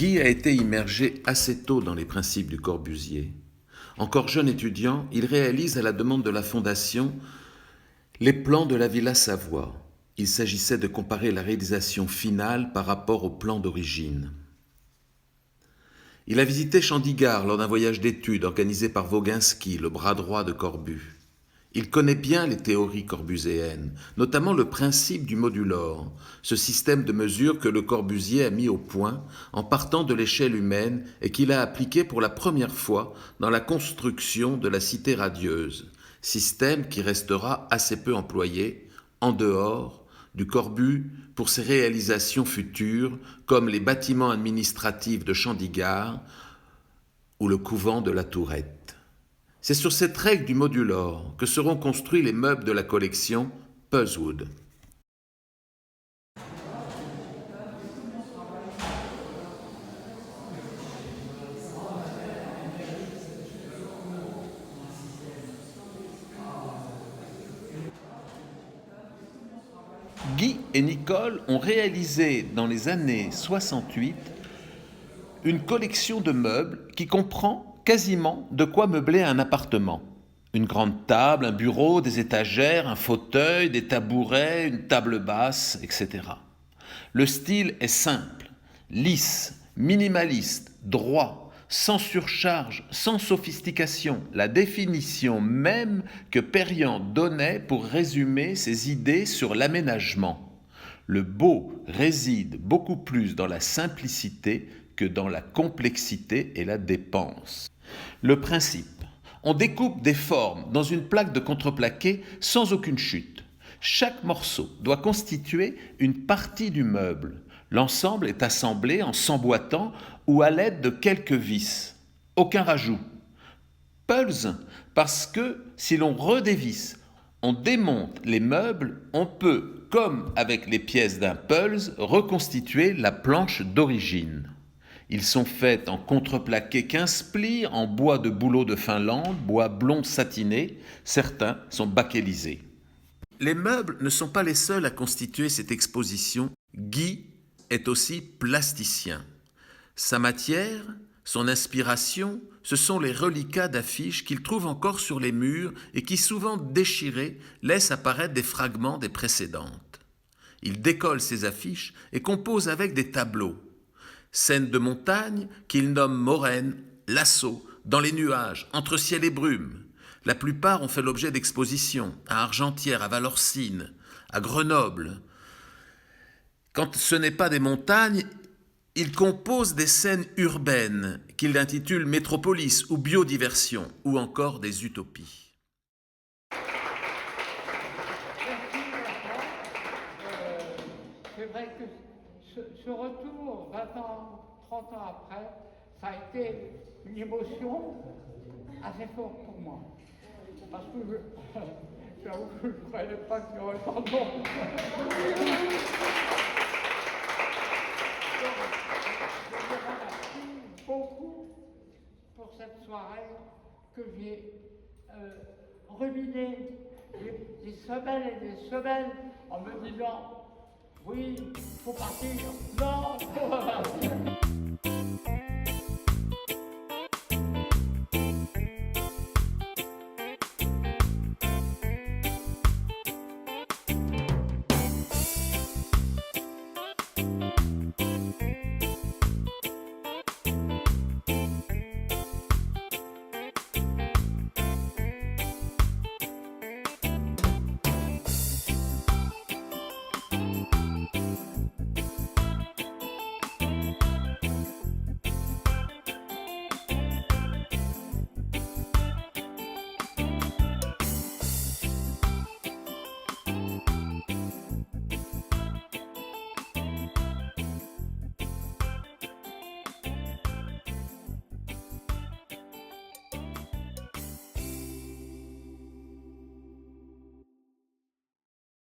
Guy a été immergé assez tôt dans les principes du Corbusier. Encore jeune étudiant, il réalise à la demande de la Fondation les plans de la Villa Savoie. Il s'agissait de comparer la réalisation finale par rapport au plan d'origine. Il a visité Chandigarh lors d'un voyage d'études organisé par Voginski, le bras droit de Corbu. Il connaît bien les théories corbuséennes, notamment le principe du modulor, ce système de mesure que Le Corbusier a mis au point en partant de l'échelle humaine et qu'il a appliqué pour la première fois dans la construction de la cité radieuse, système qui restera assez peu employé en dehors du Corbu pour ses réalisations futures comme les bâtiments administratifs de Chandigarh ou le couvent de la Tourette. C'est sur cette règle du modulor que seront construits les meubles de la collection Puzzwood. Guy et Nicole ont réalisé dans les années 68 une collection de meubles qui comprend quasiment de quoi meubler un appartement. Une grande table, un bureau, des étagères, un fauteuil, des tabourets, une table basse, etc. Le style est simple, lisse, minimaliste, droit, sans surcharge, sans sophistication, la définition même que Perriand donnait pour résumer ses idées sur l'aménagement. Le beau réside beaucoup plus dans la simplicité que dans la complexité et la dépense. Le principe: on découpe des formes dans une plaque de contreplaqué sans aucune chute. Chaque morceau doit constituer une partie du meuble. L'ensemble est assemblé en s'emboîtant ou à l'aide de quelques vis. Aucun rajout. Pulse, parce que si l'on redévisse, on démonte les meubles, on peut, comme avec les pièces d'un pulse, reconstituer la planche d'origine. Ils sont faits en contreplaqué 15 plis, en bois de bouleau de Finlande, bois blond satiné, certains sont bakélysés. Les meubles ne sont pas les seuls à constituer cette exposition. Guy est aussi plasticien. Sa matière, son inspiration, ce sont les reliquats d'affiches qu'il trouve encore sur les murs et qui, souvent déchirées, laissent apparaître des fragments des précédentes. Il décolle ces affiches et compose avec des tableaux. Scènes de montagne qu'il nomme moraines, lasso, dans les nuages, entre ciel et brume. La plupart ont fait l'objet d'expositions, à Argentières, à Valorcine, à Grenoble. Quand ce n'est pas des montagnes, il compose des scènes urbaines qu'il intitule Métropolis ou Biodiversion, ou encore des utopies. C'est vrai que ce retour, 20 ans, 30 ans après, ça a été une émotion assez forte pour moi. Parce que j'avoue que je ne croyais pas qu'il y aurait tant de monde. Je vous remercie beaucoup pour cette soirée que j'ai ruminé des semaines et des semaines en me disant: oui, faut partir. Non, faut pas partir.